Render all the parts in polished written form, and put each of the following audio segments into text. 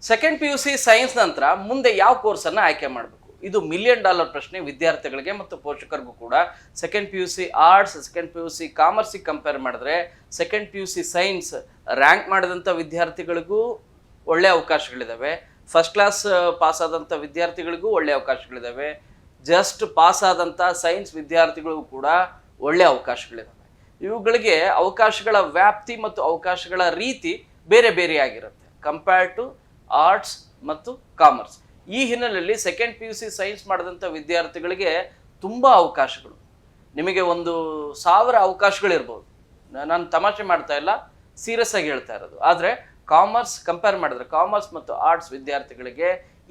Second P U C science ನಂತರ ಮುಂದೆ ಯಾವ ಕೋರ್ಸನ್ನು ಆಯ್ಕೆ ಮಾಡಬೇಕು? ಇದು $1,000,000 ಪ್ರಶ್ನೆ ವಿದ್ಯಾರ್ಥಿಗಳಿಗೆ ಮತ್ತು ಪೋಷಕರಿಗೂ ಕೂಡ. Second P U C arts, second P U C ಕಾಮರ್ಸಿಗೆ ಕಂಪೇರ್ ಮಾಡಿದ್ರೆ second P U C science rank ಮಾಡಿದಂಥ ವಿದ್ಯಾರ್ಥಿಗಳಿಗೂ ಒಳ್ಳೆ ಅವಕಾಶಗಳಿದ್ದಾವೆ. ಫಸ್ಟ್ ಕ್ಲಾಸ್ ಪಾಸ್ ಆದಂಥ ವಿದ್ಯಾರ್ಥಿಗಳಿಗೂ ಒಳ್ಳೆ ಅವಕಾಶಗಳಿದ್ದಾವೆ. ಜಸ್ಟ್ ಪಾಸ್ ಆದಂಥ ಸೈನ್ಸ್ ವಿದ್ಯಾರ್ಥಿಗಳಿಗೂ ಕೂಡ ಒಳ್ಳೆ ಅವಕಾಶಗಳಿದ್ದಾವೆ. ಇವುಗಳಿಗೆ ಅವಕಾಶಗಳ ವ್ಯಾಪ್ತಿ ಮತ್ತು ಅವಕಾಶಗಳ ರೀತಿ ಬೇರೆ ಬೇರೆಯಾಗಿರುತ್ತೆ ಕಂಪೇರ್ ಟು ಆರ್ಟ್ಸ್ ಮತ್ತು ಕಾಮರ್ಸ್. ಈ ಹಿನ್ನೆಲೆಯಲ್ಲಿ second P U C science ಮಾಡಿದಂಥ ವಿದ್ಯಾರ್ಥಿಗಳಿಗೆ ತುಂಬ ಅವಕಾಶಗಳು, ನಿಮಗೆ 1,000 ಅವಕಾಶಗಳಿರ್ಬೋದು. ನಾನು ತಮಾಷೆ ಮಾಡ್ತಾ ಇಲ್ಲ, ಸೀರಿಯಸ್ ಆಗಿ ಹೇಳ್ತಾ ಇರೋದು. ಆದರೆ ಕಾಮರ್ಸ್ ಕಂಪೇರ್ ಮಾಡಿದ್ರೆ ಕಾಮರ್ಸ್ ಮತ್ತು ಆರ್ಟ್ಸ್ ವಿದ್ಯಾರ್ಥಿಗಳಿಗೆ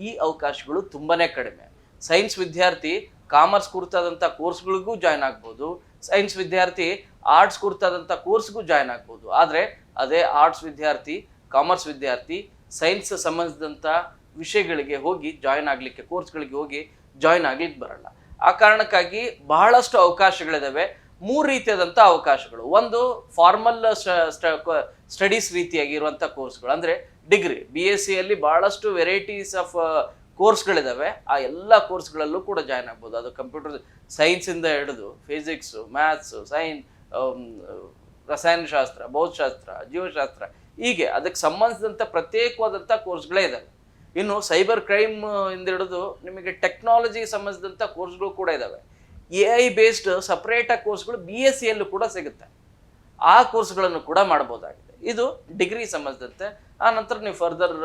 ಈ ಅವಕಾಶಗಳು ತುಂಬಾ ಕಡಿಮೆ. ಸೈನ್ಸ್ ವಿದ್ಯಾರ್ಥಿ ಕಾಮರ್ಸ್ ಕುರಿತಾದಂಥ ಕೋರ್ಸ್ಗಳಿಗೂ ಜಾಯ್ನ್ ಆಗ್ಬೋದು, ಸೈನ್ಸ್ ವಿದ್ಯಾರ್ಥಿ ಆರ್ಟ್ಸ್ ಕುರಿತಾದಂಥ ಕೋರ್ಸ್ಗೂ ಜಾಯ್ನ್ ಆಗ್ಬೋದು. ಆದರೆ ಅದೇ ಆರ್ಟ್ಸ್ ವಿದ್ಯಾರ್ಥಿ ಕಾಮರ್ಸ್ ವಿದ್ಯಾರ್ಥಿ ಸೈನ್ಸ್ ಸಂಬಂಧಿಸಿದಂಥ ವಿಷಯಗಳಿಗೆ ಹೋಗಿ ಜಾಯ್ನ್ ಆಗಲಿಕ್ಕೆ, ಕೋರ್ಸ್ಗಳಿಗೆ ಹೋಗಿ ಜಾಯ್ನ್ ಆಗ್ಲಿಕ್ಕೆ ಬರಲ್ಲ. ಆ ಕಾರಣಕ್ಕಾಗಿ ಬಹಳಷ್ಟು ಅವಕಾಶಗಳಿದ್ದಾವೆ. 3 ರೀತಿಯಾದಂಥ ಅವಕಾಶಗಳು. ಒಂದು ಫಾರ್ಮಲ್ ಸ್ಟಡೀಸ್ ರೀತಿಯಾಗಿರುವಂಥ ಕೋರ್ಸ್ಗಳು, ಅಂದರೆ ಡಿಗ್ರಿ BSc ಬಹಳಷ್ಟು ವೆರೈಟೀಸ್ ಆಫ್ ಕೋರ್ಸ್ಗಳಿದ್ದಾವೆ. ಆ ಎಲ್ಲ ಕೋರ್ಸ್ಗಳಲ್ಲೂ ಕೂಡ ಜಾಯ್ನ್ ಆಗ್ಬೋದು. ಅದು ಕಂಪ್ಯೂಟರ್ ಸೈನ್ಸಿಂದ ಹಿಡಿದು ಫಿಸಿಕ್ಸು, ಮ್ಯಾಥ್ಸು, ರಸಾಯನಶಾಸ್ತ್ರ, ಭೌತಶಾಸ್ತ್ರ, ಜೀವಶಾಸ್ತ್ರ, ಹೀಗೆ ಅದಕ್ಕೆ ಸಂಬಂಧಿಸಿದಂಥ ಪ್ರತ್ಯೇಕವಾದಂಥ ಕೋರ್ಸ್ಗಳೇ ಇದ್ದಾವೆ. ಇನ್ನು ಸೈಬರ್ ಕ್ರೈಮ್ ಇಂದ ಹಿಡಿದು ನಿಮಗೆ ಟೆಕ್ನಾಲಜಿಗೆ ಸಂಬಂಧಿಸಿದಂಥ ಕೋರ್ಸ್ಗಳು ಕೂಡ ಇದ್ದಾವೆ. AI ಬೇಸ್ಡ್ ಸಪ್ರೇಟಾಗಿ ಕೋರ್ಸ್ಗಳು BSc ಕೂಡ ಸಿಗುತ್ತೆ. ಆ ಕೋರ್ಸ್ಗಳನ್ನು ಕೂಡ ಮಾಡ್ಬೋದಾಗಿದೆ. ಇದು ಡಿಗ್ರಿ ಸಂಬಂಧಿಸಿದಂತೆ. ಆ ನಂತರ ನೀವು ಫರ್ದರ್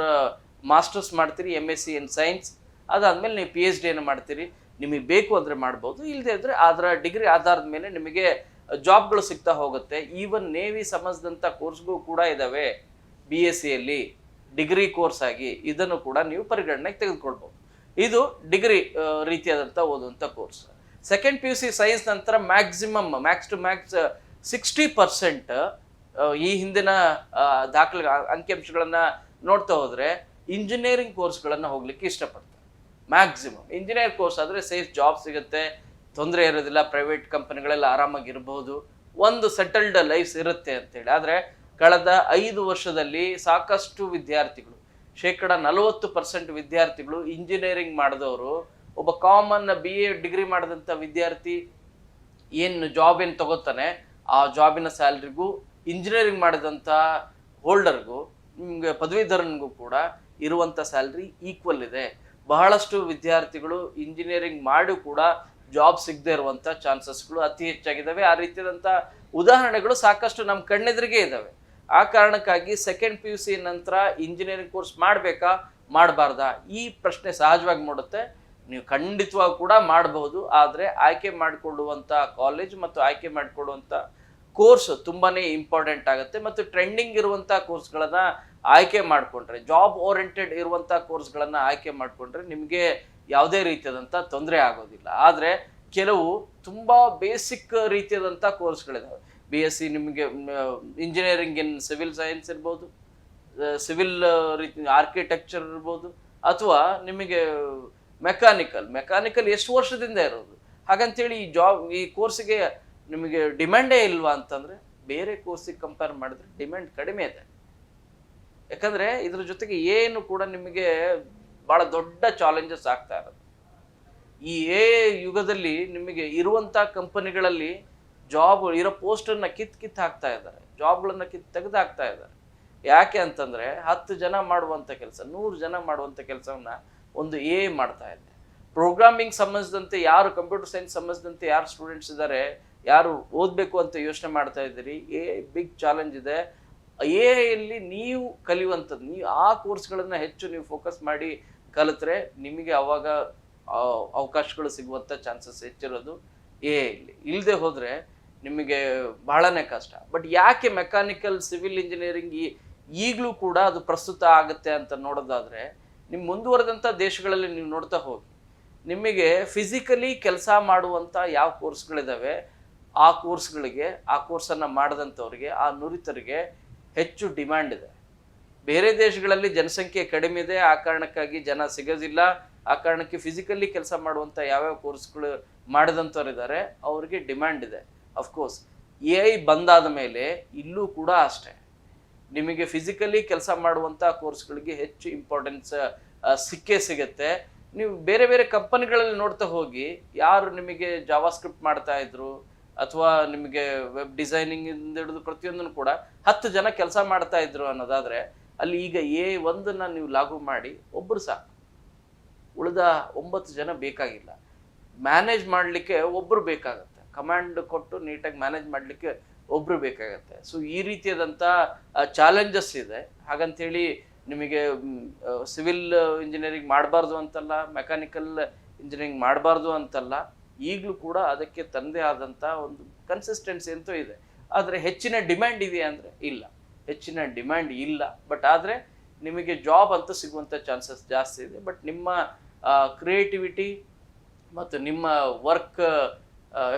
ಮಾಸ್ಟರ್ಸ್ ಮಾಡ್ತೀರಿ MSc ಇನ್ ಸೈನ್ಸ್. ಅದಾದಮೇಲೆ ನೀವು PhD ಮಾಡ್ತೀರಿ. ನಿಮಗೆ ಬೇಕು ಅಂದರೆ ಮಾಡ್ಬೋದು, ಇಲ್ಲದೆ ಇದ್ದರೆ ಅದರ ಡಿಗ್ರಿ ಆಧಾರದ ಮೇಲೆ ನಿಮಗೆ ಜಾಬ್ಗಳು ಸಿಗ್ತಾ ಹೋಗುತ್ತೆ. ಈವನ್ ನೇವಿ ಸಂಬಂಧಿಸಿದಂಥ ಕೋರ್ಸ್ಗಳು ಕೂಡ ಇದ್ದಾವೆ BSc ಡಿಗ್ರಿ ಕೋರ್ಸ್ ಆಗಿ. ಇದನ್ನು ಕೂಡ ನೀವು ಪರಿಗಣನೆಗೆ ತೆಗೆದುಕೊಳ್ಬೋದು. ಇದು ಡಿಗ್ರಿ ರೀತಿಯಾದಂಥ ಓದುವಂಥ course. Second P U C science ನಂತರ ಮ್ಯಾಕ್ಸ್ ಟು ಮ್ಯಾಕ್ಸ್ 60% ಈ ಹಿಂದಿನ ದಾಖಲೆ ಅಂಕಿಅಂಶಗಳನ್ನು ನೋಡ್ತಾ ಹೋದರೆ ಇಂಜಿನಿಯರಿಂಗ್ ಕೋರ್ಸ್ಗಳನ್ನು ಹೋಗ್ಲಿಕ್ಕೆ ಇಷ್ಟಪಡ್ತಾರೆ. ಮ್ಯಾಕ್ಸಿಮಮ್ ಇಂಜಿನಿಯರ್ ಕೋರ್ಸ್ ಆದರೆ ಸೇಫ್ ಜಾಬ್ ಸಿಗುತ್ತೆ, ತೊಂದರೆ ಇರೋದಿಲ್ಲ, ಪ್ರೈವೇಟ್ ಕಂಪನಿಗಳೆಲ್ಲ ಆರಾಮಾಗಿರ್ಬೋದು, ಒಂದು ಸೆಟಲ್ಡ್ ಲೈಫ್ ಇರುತ್ತೆ ಅಂತೇಳಿ. ಆದರೆ ಕಳೆದ 5 ವರ್ಷದಲ್ಲಿ ಸಾಕಷ್ಟು ವಿದ್ಯಾರ್ಥಿಗಳು, 40% ವಿದ್ಯಾರ್ಥಿಗಳು ಇಂಜಿನಿಯರಿಂಗ್ ಮಾಡಿದವರು, ಒಬ್ಬ ಕಾಮನ್ BA ಡಿಗ್ರಿ ಮಾಡಿದಂಥ ವಿದ್ಯಾರ್ಥಿ ಜಾಬ್ ತಗೋತಾನೆ, ಆ ಜಾಬಿನ ಸ್ಯಾಲ್ರಿಗೂ ಇಂಜಿನಿಯರಿಂಗ್ ಮಾಡಿದಂಥ ಹೋಲ್ಡರ್ಗೂ, ನಿಮಗೆ ಪದವೀಧರನಿಗೂ ಕೂಡ ಇರುವಂಥ ಸ್ಯಾಲ್ರಿ ಈಕ್ವಲ್ ಇದೆ. ಬಹಳಷ್ಟು ವಿದ್ಯಾರ್ಥಿಗಳು ಇಂಜಿನಿಯರಿಂಗ್ ಮಾಡಿ ಕೂಡ ಜಾಬ್ ಸಿಗದೆ ಇರುವಂಥ ಚಾನ್ಸಸ್ಗಳು ಅತಿ ಹೆಚ್ಚಾಗಿದ್ದಾವೆ. ಆ ರೀತಿಯಾದಂಥ ಉದಾಹರಣೆಗಳು ಸಾಕಷ್ಟು ನಮ್ಮ ಕಣ್ಣೆದುರಿಗೆ ಇದ್ದಾವೆ. ಆ ಕಾರಣಕ್ಕಾಗಿ ಸೆಕೆಂಡ್ ಪಿ ಯು ಸಿ ನಂತರ ಇಂಜಿನಿಯರಿಂಗ್ ಕೋರ್ಸ್ ಮಾಡಬೇಕಾ ಮಾಡಬಾರ್ದಾ ಈ ಪ್ರಶ್ನೆ ಸಹಜವಾಗಿ ಮೂಡುತ್ತೆ. ನೀವು ಖಂಡಿತವಾಗಿ ಕೂಡ ಮಾಡಬಹುದು, ಆದರೆ ಆಯ್ಕೆ ಮಾಡಿಕೊಳ್ಳುವಂಥ ಕಾಲೇಜ್ ಮತ್ತು ಆಯ್ಕೆ ಮಾಡಿಕೊಳ್ಳುವಂಥ ಕೋರ್ಸ್ ತುಂಬಾ ಇಂಪಾರ್ಟೆಂಟ್ ಆಗುತ್ತೆ. ಮತ್ತು ಟ್ರೆಂಡಿಂಗ್ ಇರುವಂಥ ಕೋರ್ಸ್ಗಳನ್ನು ಆಯ್ಕೆ ಮಾಡಿಕೊಂಡ್ರೆ, ಜಾಬ್ ಓರಿಯೆಂಟೆಡ್ ಇರುವಂಥ ಕೋರ್ಸ್ಗಳನ್ನು ಆಯ್ಕೆ ಮಾಡಿಕೊಂಡ್ರೆ ನಿಮಗೆ ಯಾವುದೇ ರೀತಿಯಾದಂಥ ತೊಂದರೆ ಆಗೋದಿಲ್ಲ. ಆದರೆ ಕೆಲವು ತುಂಬ ಬೇಸಿಕ್ ರೀತಿಯಾದಂಥ ಕೋರ್ಸ್ಗಳಿದ್ದಾವೆ. BSc ನಿಮಗೆ ಇಂಜಿನಿಯರಿಂಗ್ ಇನ್ ಸಿವಿಲ್ ಸೈನ್ಸ್ ಇರ್ಬೋದು, ಸಿವಿಲ್ ರೀತಿ ಆರ್ಕಿಟೆಕ್ಚರ್ ಇರ್ಬೋದು, ಅಥವಾ ನಿಮಗೆ ಮೆಕ್ಯಾನಿಕಲ್ ಎಷ್ಟು ವರ್ಷದಿಂದ ಇರೋದು. ಹಾಗಂತೇಳಿ ಈ ಕೋರ್ಸಿಗೆ ನಿಮಗೆ ಡಿಮ್ಯಾಂಡೇ ಇಲ್ವಾ ಅಂತಂದರೆ, ಬೇರೆ ಕೋರ್ಸಿಗೆ ಕಂಪೇರ್ ಮಾಡಿದ್ರೆ ಡಿಮ್ಯಾಂಡ್ ಕಡಿಮೆ ಇದೆ. ಯಾಕಂದರೆ ಇದ್ರ ಜೊತೆಗೆ ಏನು ಕೂಡ ನಿಮಗೆ ಭಾಳ ದೊಡ್ಡ ಚಾಲೆಂಜಸ್ ಆಗ್ತಾ ಇರೋದು. ಈ ಯುಗದಲ್ಲಿ ನಿಮಗೆ ಇರುವಂಥ ಕಂಪನಿಗಳಲ್ಲಿ ಜಾಬ್ ಇರೋ ಪೋಸ್ಟನ್ನು ಕಿತ್ತು ಹಾಕ್ತಾ ಇದ್ದಾರೆ, ಜಾಬ್ಗಳನ್ನು ತೆಗೆದು ಹಾಕ್ತಾ ಇದ್ದಾರೆ. ಯಾಕೆ ಅಂತಂದರೆ 10 ಜನ ಮಾಡುವಂಥ ಕೆಲಸ 100 ಜನ ಮಾಡುವಂಥ ಕೆಲಸವನ್ನು ಒಂದು ಮಾಡ್ತಾ ಇದೆ. ಪ್ರೋಗ್ರಾಮಿಂಗ್ ಸಂಬಂಧಿಸಿದಂತೆ ಯಾರು, ಕಂಪ್ಯೂಟರ್ ಸೈನ್ಸ್ ಸಂಬಂಧಿಸಿದಂತೆ ಯಾರು ಸ್ಟೂಡೆಂಟ್ಸ್ ಇದ್ದಾರೆ, ಯಾರು ಓದಬೇಕು ಅಂತ ಯೋಚನೆ ಮಾಡ್ತಾ ಇದ್ದೀರಿ, ಬಿಗ್ ಚಾಲೆಂಜ್ ಇದೆ. ಯಲ್ಲಿ ನೀವು ಕಲಿಯುವಂಥದ್ದು, ನೀವು ಆ ಕೋರ್ಸ್ಗಳನ್ನು ಹೆಚ್ಚು ನೀವು ಫೋಕಸ್ ಮಾಡಿ ಕಲಿತ್ರೆ ನಿಮಗೆ ಅವಾಗ ಅವಕಾಶಗಳು ಸಿಗುವಂಥ ಚಾನ್ಸಸ್ ಹೆಚ್ಚಿರೋದು ಇಲ್ಲದೆ ಹೋದರೆ ನಿಮಗೆ ಬಹಳನೇ ಕಷ್ಟ. ಬಟ್ ಯಾಕೆ ಮೆಕ್ಯಾನಿಕಲ್ ಸಿವಿಲ್ ಇಂಜಿನಿಯರಿಂಗ್ ಈಗಲೂ ಕೂಡ ಅದು ಪ್ರಸ್ತುತ ಆಗುತ್ತೆ ಅಂತ ನೋಡೋದಾದರೆ, ನಿಮ್ಮ ಮುಂದುವರೆದಂಥ ದೇಶಗಳಲ್ಲಿ ನೀವು ನೋಡ್ತಾ ಹೋಗಿ, ನಿಮಗೆ ಫಿಸಿಕಲಿ ಕೆಲಸ ಮಾಡುವಂಥ ಯಾವ ಕೋರ್ಸ್ಗಳಿದ್ದಾವೆ ಆ ಕೋರ್ಸ್ಗಳಿಗೆ, ಆ ಕೋರ್ಸನ್ನು ಮಾಡಿದಂಥವ್ರಿಗೆ, ಆ ನುರಿತರಿಗೆ ಹೆಚ್ಚು ಡಿಮ್ಯಾಂಡ್ ಇದೆ. ಬೇರೆ ದೇಶಗಳಲ್ಲಿ ಜನಸಂಖ್ಯೆ ಕಡಿಮೆ ಇದೆ, ಆ ಕಾರಣಕ್ಕಾಗಿ ಜನ ಸಿಗೋದಿಲ್ಲ. ಆ ಕಾರಣಕ್ಕೆ ಫಿಸಿಕಲಿ ಕೆಲಸ ಮಾಡುವಂಥ ಯಾವ್ಯಾವ ಕೋರ್ಸ್ಗಳು ಮಾಡಿದಂಥವ್ರು ಇದ್ದಾರೆ ಅವ್ರಿಗೆ ಡಿಮ್ಯಾಂಡ್ ಇದೆ. ಅಫ್ಕೋರ್ಸ್ AI ಬಂದಾದ ಮೇಲೆ ಇಲ್ಲೂ ಕೂಡ ಅಷ್ಟೇ. ನಿಮಗೆ ಫಿಸಿಕಲಿ ಕೆಲಸ ಮಾಡುವಂಥ ಕೋರ್ಸ್ಗಳಿಗೆ ಹೆಚ್ಚು ಇಂಪಾರ್ಟೆನ್ಸ್ ಸಿಕ್ಕೇ ಸಿಗುತ್ತೆ. ನೀವು ಬೇರೆ ಬೇರೆ ಕಂಪನಿಗಳಲ್ಲಿ ನೋಡ್ತಾ ಹೋಗಿ, ಯಾರು ನಿಮಗೆ ಜಾವಾ ಸ್ಕ್ರಿಪ್ಟ್ ಮಾಡ್ತಾ ಇದ್ರು ಅಥವಾ ನಿಮಗೆ ವೆಬ್ ಡಿಸೈನಿಂಗ್ ಇಂದ ಹಿಡಿದು ಪ್ರತಿಯೊಂದನ್ನು ಕೂಡ 10 ಜನ ಕೆಲಸ ಮಾಡ್ತಾ ಇದ್ರು ಅನ್ನೋದಾದ್ರೆ, ಅಲ್ಲಿ ಈಗ A1 ನೀವು ಲಾಗು ಮಾಡಿ ಒಬ್ಬರು ಸಾಕು, ಉಳಿದ 9 ಜನ ಬೇಕಾಗಿಲ್ಲ. ಮ್ಯಾನೇಜ್ ಮಾಡಲಿಕ್ಕೆ ಒಬ್ಬರು ಬೇಕಾಗತ್ತೆ, ಕಮಾಂಡ್ ಕೊಟ್ಟು ನೀಟಾಗಿ ಮ್ಯಾನೇಜ್ ಮಾಡಲಿಕ್ಕೆ ಒಬ್ಬರು ಬೇಕಾಗತ್ತೆ. ಸೊ ಈ ರೀತಿಯಾದಂಥ ಚಾಲೆಂಜಸ್ ಇದೆ. ಹಾಗಂತೇಳಿ ನಿಮಗೆ ಸಿವಿಲ್ ಇಂಜಿನಿಯರಿಂಗ್ ಮಾಡಬಾರ್ದು ಅಂತಲ್ಲ, ಮೆಕ್ಯಾನಿಕಲ್ ಇಂಜಿನಿಯರಿಂಗ್ ಮಾಡಬಾರ್ದು ಅಂತಲ್ಲ. ಈಗಲೂ ಕೂಡ ಅದಕ್ಕೆ ತಂದೆ ಆದಂಥ ಒಂದು ಕನ್ಸಿಸ್ಟೆನ್ಸಿ ಅಂತೂ ಇದೆ. ಆದರೆ ಹೆಚ್ಚಿನ ಡಿಮ್ಯಾಂಡ್ ಇದೆಯಾ ಅಂದರೆ ಇಲ್ಲ, ಹೆಚ್ಚಿನ ಡಿಮ್ಯಾಂಡ್ ಇಲ್ಲ. ಬಟ್ ಆದರೆ ನಿಮಗೆ ಜಾಬ್ ಅಂತೂ ಸಿಗುವಂಥ ಚಾನ್ಸಸ್ ಜಾಸ್ತಿ ಇದೆ. ಬಟ್ ನಿಮ್ಮ ಕ್ರಿಯೇಟಿವಿಟಿ ಮತ್ತು ನಿಮ್ಮ ವರ್ಕ್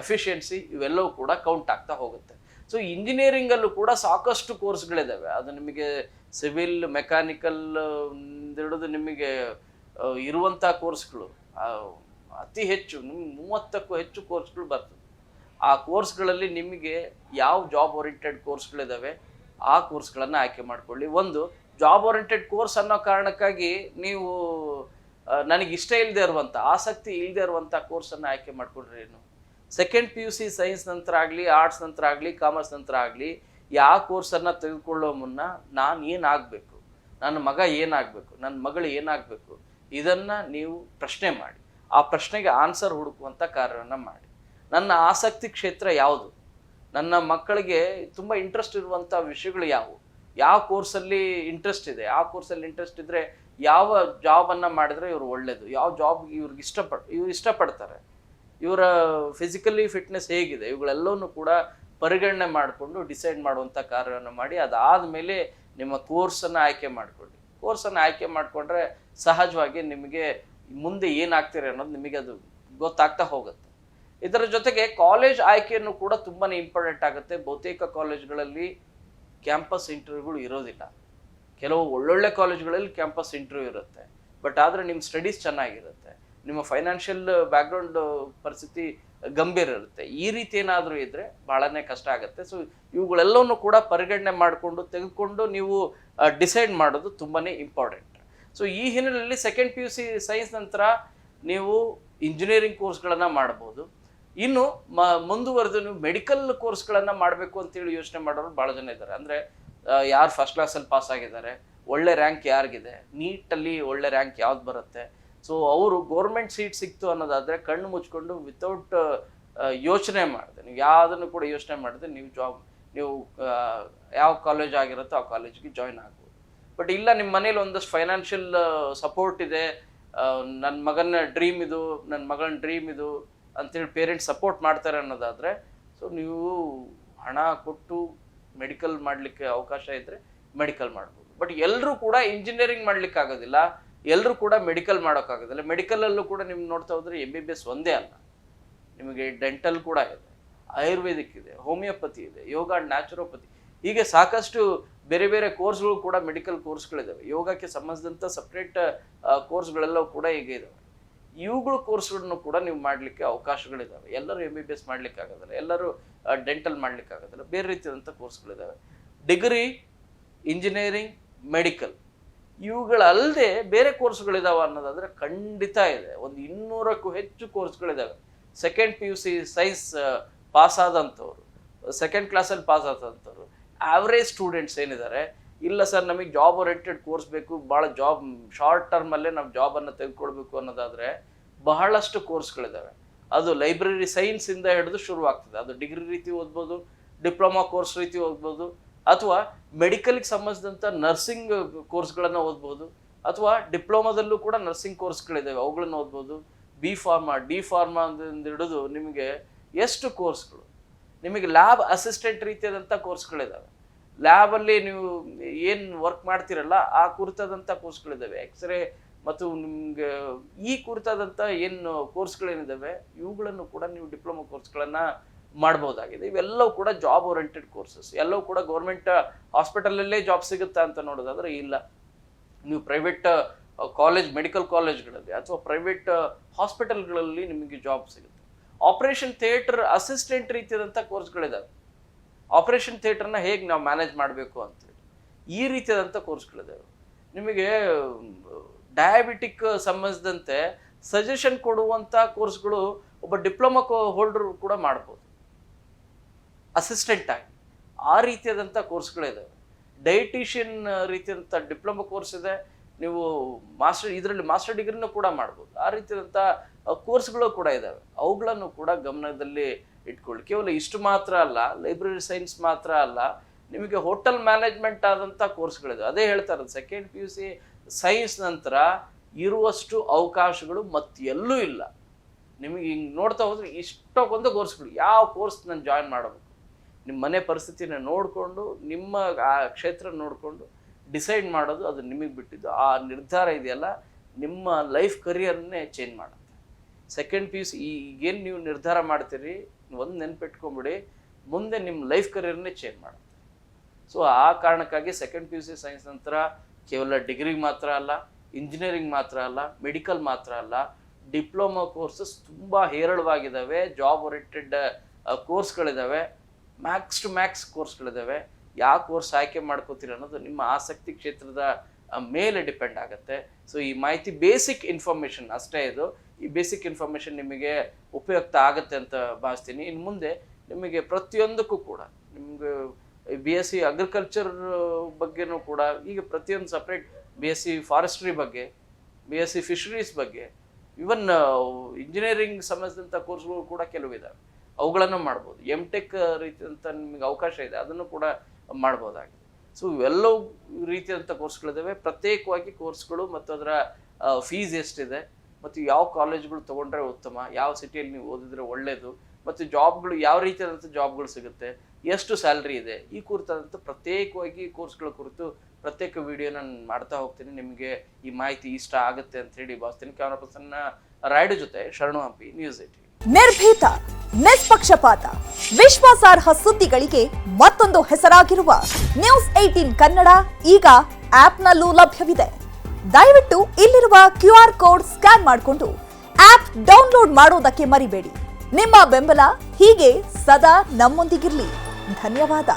ಎಫಿಷಿಯನ್ಸಿ ಇವೆಲ್ಲವೂ ಕೂಡ ಕೌಂಟ್ ಆಗ್ತಾ ಹೋಗುತ್ತೆ. ಸೊ ಇಂಜಿನಿಯರಿಂಗಲ್ಲೂ ಕೂಡ ಸಾಕಷ್ಟು ಕೋರ್ಸ್ಗಳಿದ್ದಾವೆ. ಅದು ನಿಮಗೆ ಸಿವಿಲ್, ಮೆಕ್ಯಾನಿಕಲ್ ಹಿಡಿದು ನಿಮಗೆ ಇರುವಂಥ ಕೋರ್ಸ್ಗಳು ಅತಿ ಹೆಚ್ಚು, ನಿಮ್ಗೆ 30ಕ್ಕೂ ಹೆಚ್ಚು ಕೋರ್ಸ್ಗಳು ಬರ್ತದೆ. ಆ ಕೋರ್ಸ್ಗಳಲ್ಲಿ ನಿಮಗೆ ಯಾವ ಜಾಬ್ ಓರಿಯೆಂಟೆಡ್ ಕೋರ್ಸ್ಗಳಿದ್ದಾವೆ ಆ ಕೋರ್ಸ್ಗಳನ್ನು ಆಯ್ಕೆ ಮಾಡ್ಕೊಳ್ಳಿ. ಒಂದು ಜಾಬ್ ಓರಿಯೆಂಟೆಡ್ ಕೋರ್ಸ್ ಅನ್ನೋ ಕಾರಣಕ್ಕಾಗಿ ನೀವು ನನಗೆ ಇಷ್ಟ ಇಲ್ಲದೆ ಇರುವಂಥ, ಆಸಕ್ತಿ ಇಲ್ಲದೆ ಇರುವಂಥ ಕೋರ್ಸನ್ನು ಆಯ್ಕೆ ಮಾಡ್ಕೊಂಡ್ರೆ ಏನು? ಸೆಕೆಂಡ್ PUC ಸೈನ್ಸ್ ನಂತರ ಆಗಲಿ, ಆರ್ಟ್ಸ್ ನಂತರ ಆಗಲಿ, ಕಾಮರ್ಸ್ ನಂತರ ಆಗಲಿ, ಯಾವ ಕೋರ್ಸನ್ನು ತೆಗೆದುಕೊಳ್ಳೋ ಮುನ್ನ ನಾನು ಏನಾಗಬೇಕು, ನನ್ನ ಮಗ ಏನಾಗಬೇಕು, ನನ್ನ ಮಗಳು ಏನಾಗಬೇಕು, ಇದನ್ನು ನೀವು ಪ್ರಶ್ನೆ ಮಾಡಿ. ಆ ಪ್ರಶ್ನೆಗೆ ಆನ್ಸರ್ ಹುಡುಕುವಂಥ ಕಾರ್ಯವನ್ನು ಮಾಡಿ. ನನ್ನ ಆಸಕ್ತಿ ಕ್ಷೇತ್ರ ಯಾವುದು, ನನ್ನ ಮಕ್ಕಳಿಗೆ ತುಂಬ ಇಂಟ್ರೆಸ್ಟ್ ಇರುವಂಥ ವಿಷಯಗಳು ಯಾವುವು, ಯಾವ ಕೋರ್ಸಲ್ಲಿ ಇಂಟ್ರೆಸ್ಟ್ ಇದೆ, ಆ ಕೋರ್ಸಲ್ಲಿ ಇಂಟ್ರೆಸ್ಟ್ ಇದ್ದರೆ ಯಾವ ಜಾಬನ್ನು ಮಾಡಿದರೆ ಇವರು ಒಳ್ಳೆಯದು, ಯಾವ ಜಾಬ್ ಇವ್ರಿಗೆ ಇವ್ರು ಇಷ್ಟಪಡ್ತಾರೆ, ಇವರ ಫಿಸಿಕಲಿ ಫಿಟ್ನೆಸ್ ಹೇಗಿದೆ, ಇವುಗಳೆಲ್ಲವನ್ನೂ ಕೂಡ ಪರಿಗಣನೆ ಮಾಡಿಕೊಂಡು ಡಿಸೈಡ್ ಮಾಡುವಂಥ ಕಾರ್ಯವನ್ನು ಮಾಡಿ. ಅದಾದಮೇಲೆ ನಿಮ್ಮ ಕೋರ್ಸನ್ನು ಆಯ್ಕೆ ಮಾಡಿಕೊಳ್ಳಿ. ಕೋರ್ಸನ್ನು ಆಯ್ಕೆ ಮಾಡಿಕೊಂಡ್ರೆ ಸಹಜವಾಗಿ ನಿಮಗೆ ಮುಂದೆ ಏನಾಗ್ತೀರಿ ಅನ್ನೋದು ನಿಮಗೆ ಅದು ಗೊತ್ತಾಗ್ತಾ ಹೋಗುತ್ತೆ. ಇದರ ಜೊತೆಗೆ ಕಾಲೇಜ್ ಆಯ್ಕೆಯನ್ನು ಕೂಡ ತುಂಬಾ ಇಂಪಾರ್ಟೆಂಟ್ ಆಗುತ್ತೆ. ಬಹುತೇಕ ಕಾಲೇಜ್ಗಳಲ್ಲಿ ಕ್ಯಾಂಪಸ್ ಇಂಟರ್ವ್ಯೂಗಳು ಇರೋದಿಲ್ಲ. ಕೆಲವು ಒಳ್ಳೊಳ್ಳೆ ಕಾಲೇಜ್ಗಳಲ್ಲಿ ಕ್ಯಾಂಪಸ್ ಇಂಟರ್ವ್ಯೂ ಇರುತ್ತೆ. ಬಟ್ ಆದರೆ ನಿಮ್ಮ ಸ್ಟಡೀಸ್ ಚೆನ್ನಾಗಿರುತ್ತೆ, ನಿಮ್ಮ ಫೈನಾನ್ಷಿಯಲ್ ಬ್ಯಾಕ್ಗ್ರೌಂಡ್ ಪರಿಸ್ಥಿತಿ ಗಂಭೀರ ಇರುತ್ತೆ. ಈ ರೀತಿ ಏನಾದರೂ ಇದ್ದರೆ ಭಾಳನೇ ಕಷ್ಟ ಆಗುತ್ತೆ. ಸೊ ಇವುಗಳೆಲ್ಲವನ್ನು ಕೂಡ ಪರಿಗಣನೆ ಮಾಡಿಕೊಂಡು ತೆಗೆದುಕೊಂಡು ನೀವು ಡಿಸೈಡ್ ಮಾಡೋದು ತುಂಬಾ ಇಂಪಾರ್ಟೆಂಟ್. ಸೊ ಈ ಹಿನ್ನೆಲೆಯಲ್ಲಿ ಸೆಕೆಂಡ್ PUC ಸೈನ್ಸ್ ನಂತರ ನೀವು ಇಂಜಿನಿಯರಿಂಗ್ ಕೋರ್ಸ್ಗಳನ್ನು ಮಾಡ್ಬೋದು. ಇನ್ನು ಮುಂದುವರೆದು ನೀವು ಮೆಡಿಕಲ್ ಕೋರ್ಸ್ಗಳನ್ನು ಮಾಡಬೇಕು ಅಂತೇಳಿ ಯೋಚನೆ ಮಾಡೋರು ಭಾಳ ಜನ ಇದ್ದಾರೆ. ಅಂದರೆ ಯಾರು ಫಸ್ಟ್ ಕ್ಲಾಸಲ್ಲಿ ಪಾಸ್ ಆಗಿದ್ದಾರೆ, ಒಳ್ಳೆ ರ್ಯಾಂಕ್ ಯಾರಿಗಿದೆ, ನೀಟಲ್ಲಿ ಒಳ್ಳೆ ರ್ಯಾಂಕ್ ಯಾವ್ದು ಬರುತ್ತೆ, ಸೊ ಅವರು ಗೌರ್ಮೆಂಟ್ ಸೀಟ್ ಸಿಕ್ತು ಅನ್ನೋದಾದರೆ ಕಣ್ಣು ಮುಚ್ಕೊಂಡು ವಿತೌಟ್ ಯೋಚನೆ ಮಾಡಿದೆ, ನೀವು ಯಾವುದನ್ನು ಕೂಡ ಯೋಚನೆ ಮಾಡಿದೆ ನೀವು ಯಾವ ಕಾಲೇಜ್ ಆಗಿರುತ್ತೋ ಆ ಕಾಲೇಜಿಗೆ ಜಾಯ್ನ್ ಆಗ್ಬೋದು. ಬಟ್ ಇಲ್ಲ, ನಿಮ್ಮ ಮನೇಲಿ ಒಂದಷ್ಟು ಫೈನಾನ್ಷಿಯಲ್ ಸಪೋರ್ಟ್ ಇದೆ, ನನ್ನ ಮಗನ ಡ್ರೀಮ್ ಇದು, ನನ್ನ ಮಗನ ಡ್ರೀಮ್ ಇದು ಅಂತೇಳಿ ಪೇರೆಂಟ್ಸ್ ಸಪೋರ್ಟ್ ಮಾಡ್ತಾರೆ ಅನ್ನೋದಾದರೆ, ಸೊ ನೀವು ಹಣ ಕೊಟ್ಟು ಮೆಡಿಕಲ್ ಮಾಡಲಿಕ್ಕೆ ಅವಕಾಶ ಇದ್ದರೆ ಮೆಡಿಕಲ್ ಮಾಡ್ಬೋದು. ಬಟ್ ಎಲ್ಲರೂ ಕೂಡ ಇಂಜಿನಿಯರಿಂಗ್ ಮಾಡ್ಲಿಕ್ಕೆ ಆಗೋದಿಲ್ಲ, ಎಲ್ಲರೂ ಕೂಡ ಮೆಡಿಕಲ್ ಮಾಡೋಕ್ಕಾಗೋದಿಲ್ಲ. ಮೆಡಿಕಲಲ್ಲೂ ಕೂಡ ನಿಮ್ಗೆ ನೋಡ್ತಾ ಹೋದರೆ MBBS ಒಂದೇ ಅಲ್ಲ, ನಿಮಗೆ ಡೆಂಟಲ್ ಕೂಡ ಇದೆ, ಆಯುರ್ವೇದಿಕ್ ಇದೆ, ಹೋಮಿಯೋಪತಿ ಇದೆ, ಯೋಗ ಆ್ಯಂಡ್ ನ್ಯಾಚುರೋಪತಿ, ಹೀಗೆ ಸಾಕಷ್ಟು ಬೇರೆ ಬೇರೆ ಕೋರ್ಸ್ಗಳು ಕೂಡ ಮೆಡಿಕಲ್ ಕೋರ್ಸ್ಗಳಿದ್ದಾವೆ. ಯೋಗಕ್ಕೆ ಸಂಬಂಧಿಸಿದಂಥ ಸಪ್ರೇಟ್ ಕೋರ್ಸ್ಗಳೆಲ್ಲವೂ ಕೂಡ ಈಗ ಇದ್ದಾವೆ. ಇವುಗಳು ಕೋರ್ಸ್ಗಳನ್ನು ಕೂಡ ನೀವು ಮಾಡಲಿಕ್ಕೆ ಅವಕಾಶಗಳಿದ್ದಾವೆ. ಎಲ್ಲರೂ MBBS ಮಾಡ್ಲಿಕ್ಕೆ ಆಗೋದಿಲ್ಲ, ಎಲ್ಲರೂ ಡೆಂಟಲ್ ಮಾಡ್ಲಿಕ್ಕೆ ಆಗೋದಿಲ್ಲ, ಬೇರೆ ರೀತಿಯಾದಂಥ ಕೋರ್ಸ್ಗಳಿದ್ದಾವೆ. ಡಿಗ್ರಿ, ಇಂಜಿನಿಯರಿಂಗ್, ಮೆಡಿಕಲ್ ಇವುಗಳಲ್ಲದೆ ಬೇರೆ ಕೋರ್ಸ್ಗಳಿದಾವೆ ಅನ್ನೋದಾದರೆ ಖಂಡಿತ ಇದೆ. ಒಂದು 200ಕ್ಕೂ ಹೆಚ್ಚು ಕೋರ್ಸ್ಗಳಿದ್ದಾವೆ. ಸೆಕೆಂಡ್ PUC ಸೈನ್ಸ್ ಪಾಸ್ ಆದಂಥವ್ರು, ಸೆಕೆಂಡ್ ಕ್ಲಾಸಲ್ಲಿ ಪಾಸ್ ಆದಂಥವ್ರು, ಆವ್ರೇಜ್ ಸ್ಟೂಡೆಂಟ್ಸ್ ಏನಿದ್ದಾರೆ, ಇಲ್ಲ ಸರ್ ನಮಗೆ ಜಾಬ್ ಓರಿಯೆಂಟೆಡ್ ಕೋರ್ಸ್ ಬೇಕು, ಭಾಳ ಜಾಬ್ ಶಾರ್ಟ್ ಟರ್ಮಲ್ಲೇ ನಾವು ಜಾಬನ್ನು ತೆಗೆದುಕೊಳ್ಬೇಕು ಅನ್ನೋದಾದರೆ ಬಹಳಷ್ಟು ಕೋರ್ಸ್ಗಳಿದ್ದಾವೆ. ಅದು ಲೈಬ್ರರಿ ಸೈನ್ಸಿಂದ ಹಿಡಿದು ಶುರುವಾಗ್ತದೆ. ಅದು ಡಿಗ್ರಿ ರೀತಿ ಓದ್ಬೋದು, ಡಿಪ್ಲೊಮಾ ಕೋರ್ಸ್ ರೀತಿ ಓದ್ಬೋದು, ಅಥವಾ ಮೆಡಿಕಲ್ಗೆ ಸಂಬಂಧಿಸಿದಂಥ ನರ್ಸಿಂಗ್ ಕೋರ್ಸ್ಗಳನ್ನು ಓದ್ಬೋದು, ಅಥವಾ ಡಿಪ್ಲೊಮಾದಲ್ಲೂ ಕೂಡ ನರ್ಸಿಂಗ್ ಕೋರ್ಸ್ಗಳಿದ್ದಾವೆ, ಅವುಗಳನ್ನು ಓದ್ಬೋದು. B ಫಾರ್ಮಾ, D ಫಾರ್ಮಾ ಅಂತ ಹಿಡಿದು ನಿಮಗೆ ಎಷ್ಟು ಕೋರ್ಸ್ಗಳು, ನಿಮಗೆ ಲ್ಯಾಬ್ ಅಸಿಸ್ಟೆಂಟ್ ರೀತಿಯಾದಂಥ ಕೋರ್ಸ್ಗಳಿದ್ದಾವೆ. ಲ್ಯಾಬಲ್ಲಿ ನೀವು ಏನು ವರ್ಕ್ ಮಾಡ್ತಿರಲ್ಲ ಆ ಕುರಿತಾದಂಥ ಕೋರ್ಸ್ಗಳಿದ್ದಾವೆ. ಎಕ್ಸ್ರೇ ಮತ್ತು ನಿಮಗೆ ಈ ಕುರಿತಾದಂಥ ಏನು ಕೋರ್ಸ್ಗಳೇನಿದ್ದಾವೆ ಇವುಗಳನ್ನು ಕೂಡ ನೀವು ಡಿಪ್ಲೊಮಾ ಕೋರ್ಸ್ಗಳನ್ನು ಮಾಡ್ಬೋದಾಗಿದೆ. ಇವೆಲ್ಲವೂ ಕೂಡ ಜಾಬ್ ಓರಿಯೆಂಟೆಡ್ ಕೋರ್ಸಸ್. ಎಲ್ಲವೂ ಕೂಡ ಗೌರ್ಮೆಂಟ್ ಹಾಸ್ಪಿಟಲಲ್ಲೇ ಜಾಬ್ ಸಿಗುತ್ತಾ ಅಂತ ನೋಡೋದಾದ್ರೆ ಇಲ್ಲ. ನೀವು ಪ್ರೈವೇಟ್ ಕಾಲೇಜ್, ಮೆಡಿಕಲ್ ಕಾಲೇಜ್ಗಳಲ್ಲಿ ಅಥವಾ ಪ್ರೈವೇಟ್ ಹಾಸ್ಪಿಟಲ್ಗಳಲ್ಲಿ ನಿಮಗೆ ಜಾಬ್ ಸಿಗುತ್ತೆ. ಆಪರೇಷನ್ ಥಿಯೇಟರ್ ಅಸಿಸ್ಟೆಂಟ್ ರೀತಿಯಾದಂಥ ಕೋರ್ಸ್ಗಳಿದ್ದಾವೆ. ಆಪರೇಷನ್ ಥಿಯೇಟರ್ನ ಹೇಗೆ ನಾವು ಮ್ಯಾನೇಜ್ ಮಾಡಬೇಕು ಅಂತೇಳಿ ಈ ರೀತಿಯಾದಂಥ ಕೋರ್ಸ್ಗಳಿದ್ದಾವೆ. ನಿಮಗೆ ಡಯಾಬಿಟಿಕ್ ಸಂಬಂಧಿಸಿದಂತೆ ಸಜೆಷನ್ ಕೊಡುವಂಥ ಕೋರ್ಸ್ಗಳು ಒಬ್ಬ ಡಿಪ್ಲೊಮಾ ಹೋಲ್ಡರ್ ಕೂಡ ಮಾಡ್ಬೋದು ಅಸಿಸ್ಟೆಂಟ್ ಆಗಿ. ಆ ರೀತಿಯಾದಂಥ ಕೋರ್ಸ್ಗಳಿದ್ದಾವೆ. ಡಯಟಿಷಿಯನ್ ರೀತಿಯಾದಂಥ ಡಿಪ್ಲೊಮಾ ಕೋರ್ಸ್ ಇದೆ. ನೀವು ಇದರಲ್ಲಿ ಮಾಸ್ಟರ್ ಡಿಗ್ರಿನೂ ಕೂಡ ಮಾಡ್ಬೋದು. ಆ ರೀತಿಯಾದಂಥ ಕೋರ್ಸ್ಗಳು ಕೂಡ ಇದ್ದಾವೆ. ಅವುಗಳನ್ನು ಕೂಡ ಗಮನದಲ್ಲಿ ಇಟ್ಕೊಳ್ಳಿ. ಕೇವಲ ಇಷ್ಟು ಮಾತ್ರ ಅಲ್ಲ, ಲೈಬ್ರರಿ ಸೈನ್ಸ್ ಮಾತ್ರ ಅಲ್ಲ, ನಿಮಗೆ ಹೋಟೆಲ್ ಮ್ಯಾನೇಜ್ಮೆಂಟ್ ಆದಂಥ ಕೋರ್ಸ್ಗಳಿದೆ. ಅದೇ ಹೇಳ್ತಾ ಇರೋದು, ಸೆಕೆಂಡ್ PUC ಸೈನ್ಸ್ ನಂತರ ಇರುವಷ್ಟು ಅವಕಾಶಗಳು ಮತ್ತೆಲ್ಲೂ ಇಲ್ಲ. ನಿಮಗೆ ಹಿಂಗೆ ನೋಡ್ತಾ ಹೋದ್ರೆ ಇಷ್ಟೊಂದು ಕೋರ್ಸ್ಗಳು, ಯಾವ ಕೋರ್ಸ್ ನಾನು ಜಾಯಿನ್ ಮಾಡಬೇಕು, ನಿಮ್ಮ ಮನೆ ಪರಿಸ್ಥಿತಿನ ನೋಡಿಕೊಂಡು, ನಿಮ್ಮ ಆ ಕ್ಷೇತ್ರ ನೋಡಿಕೊಂಡು ಡಿಸೈಡ್ ಮಾಡೋದು, ಅದು ನಿಮಗೆ ಬಿಟ್ಟಿದ್ದು. ಆ ನಿರ್ಧಾರ ಇದೆಯಲ್ಲ, ನಿಮ್ಮ ಲೈಫ್ ಕರಿಯರ್ನೇ ಚೇಂಜ್ ಮಾಡುತ್ತೆ. ಸೆಕೆಂಡ್ PUC ಈಗೇನು ನೀವು ನಿರ್ಧಾರ ಮಾಡ್ತೀರಿ, ಒಂದು ನೆನ್ಪಿಟ್ಕೊಂಬಿಡಿ, ಮುಂದೆ ನಿಮ್ಮ ಲೈಫ್ ಕರಿಯರ್ನೇ ಚೇಂಜ್ ಮಾಡುತ್ತೆ. ಸೊ ಆ ಕಾರಣಕ್ಕಾಗಿ ಸೆಕೆಂಡ್ PUC ಸೈನ್ಸ್ ನಂತರ ಕೇವಲ ಡಿಗ್ರಿಗೆ ಮಾತ್ರ ಅಲ್ಲ, ಇಂಜಿನಿಯರಿಂಗ್ ಮಾತ್ರ ಅಲ್ಲ, ಮೆಡಿಕಲ್ ಮಾತ್ರ ಅಲ್ಲ, ಡಿಪ್ಲೊಮಾ ಕೋರ್ಸಸ್ ತುಂಬ ಹೇರಳವಾಗಿದ್ದಾವೆ. ಜಾಬ್ ಓರಿಯೆಂಟೆಡ್ ಕೋರ್ಸ್ಗಳಿದ್ದಾವೆ. ಮ್ಯಾಕ್ಸ್ ಟು ಮ್ಯಾಕ್ಸ್ ಕೋರ್ಸ್ಗಳಿದ್ದಾವೆ. ಯಾವ ಕೋರ್ಸ್ ಆಯ್ಕೆ ಮಾಡ್ಕೋತೀರ ಅನ್ನೋದು ನಿಮ್ಮ ಆಸಕ್ತಿ ಕ್ಷೇತ್ರದ ಮೇಲೆ ಡಿಪೆಂಡ್ ಆಗುತ್ತೆ. ಸೊ ಈ ಮಾಹಿತಿ ಬೇಸಿಕ್ ಇನ್ಫಾರ್ಮೇಷನ್ ಅಷ್ಟೇ. ಇದು ಈ ಬೇಸಿಕ್ ಇನ್ಫಾರ್ಮೇಷನ್ ನಿಮಗೆ ಉಪಯುಕ್ತ ಆಗುತ್ತೆ ಅಂತ ಭಾವಿಸ್ತೀನಿ. ಇನ್ನು ಮುಂದೆ ನಿಮಗೆ ಪ್ರತಿಯೊಂದಕ್ಕೂ ಕೂಡ, ನಿಮಗೆ BSc ಅಗ್ರಿಕಲ್ಚರ್ ಬಗ್ಗೆನೂ ಕೂಡ ಈಗ ಪ್ರತಿಯೊಂದು ಸಪ್ರೇಟ್, BSc ಫಾರೆಸ್ಟ್ರಿ ಬಗ್ಗೆ, BSc ಫಿಶರೀಸ್ ಬಗ್ಗೆ, ಇವನ್ ಇಂಜಿನಿಯರಿಂಗ್ ಸಂಬಂಧಿಸಿದಂಥ ಕೋರ್ಸ್ಗಳು ಕೂಡ ಕೆಲವಿದ್ದಾವೆ. ಅವುಗಳನ್ನು ಮಾಡ್ಬೋದು. MTech ರೀತಿಯಂಥ ನಿಮಗೆ ಅವಕಾಶ ಇದೆ, ಅದನ್ನು ಕೂಡ ಮಾಡ್ಬೋದಾಗಿದೆ. ಸೊ ಇವೆಲ್ಲವೂ ರೀತಿಯಾದಂಥ ಕೋರ್ಸ್ಗಳಿದ್ದಾವೆ. ಪ್ರತ್ಯೇಕವಾಗಿ ಕೋರ್ಸ್ಗಳು ಮತ್ತು ಅದರ ಫೀಸ್ ಎಷ್ಟಿದೆ, ಮತ್ತು ಯಾವ ಕಾಲೇಜ್ಗಳು ತೊಗೊಂಡ್ರೆ ಉತ್ತಮ, ಯಾವ ಸಿಟಿಯಲ್ಲಿ ನೀವು ಓದಿದ್ರೆ ಒಳ್ಳೆಯದು, ಮತ್ತು ಜಾಬ್ಗಳು ಯಾವ ರೀತಿಯಾದಂಥ ಜಾಬ್ಗಳು ಸಿಗುತ್ತೆ, ಎಷ್ಟು ಸ್ಯಾಲ್ರಿ ಇದೆ, ಈ ಕುರಿತಾದಂಥ ಪ್ರತ್ಯೇಕವಾಗಿ ಕೋರ್ಸ್ಗಳ ಕುರಿತು ಪ್ರತ್ಯೇಕ ವಿಡಿಯೋ ನಾನು ಮಾಡ್ತಾ ಹೋಗ್ತೀನಿ. ನಿಮಗೆ ಈ ಮಾಹಿತಿ ಇಷ್ಟ ಆಗುತ್ತೆ ಅಂತ ಹೇಳಿ ಭಾವಿಸ್ತೀನಿ. ಕ್ಯಾಮರಾ ಪರ್ಸನ್ ರಾಯ್ಡು ಜೊತೆ ಶರಣು ಹಂಪಿ, ನ್ಯೂಸ್ 18. ನಿರ್ಭೀತ, ನಿಷ್ಪಕ್ಷಪಾತ, ವಿಶ್ವಾಸಾರ್ಹ ಸುದ್ದಿಗಳಿಗೆ ಮತ್ತೊಂದು ಹೆಸರಾಗಿರುವ ನ್ಯೂಸ್ 18 ಕನ್ನಡ ಈಗ ಆಪ್ನಲ್ಲೂ ಲಭ್ಯವಿದೆ. ದಯವಿಟ್ಟು ಇಲ್ಲಿರುವ QR ಕೋಡ್ ಸ್ಕ್ಯಾನ್ ಮಾಡಿಕೊಂಡು ಆಪ್ ಡೌನ್ಲೋಡ್ ಮಾಡೋದಕ್ಕೆ ಮರಿಬೇಡಿ. ನಿಮ್ಮ ಬೆಂಬಲ ಹೀಗೆ ಸದಾ ನಮ್ಮೊಂದಿಗಿರಲಿ. ಧನ್ಯವಾದ.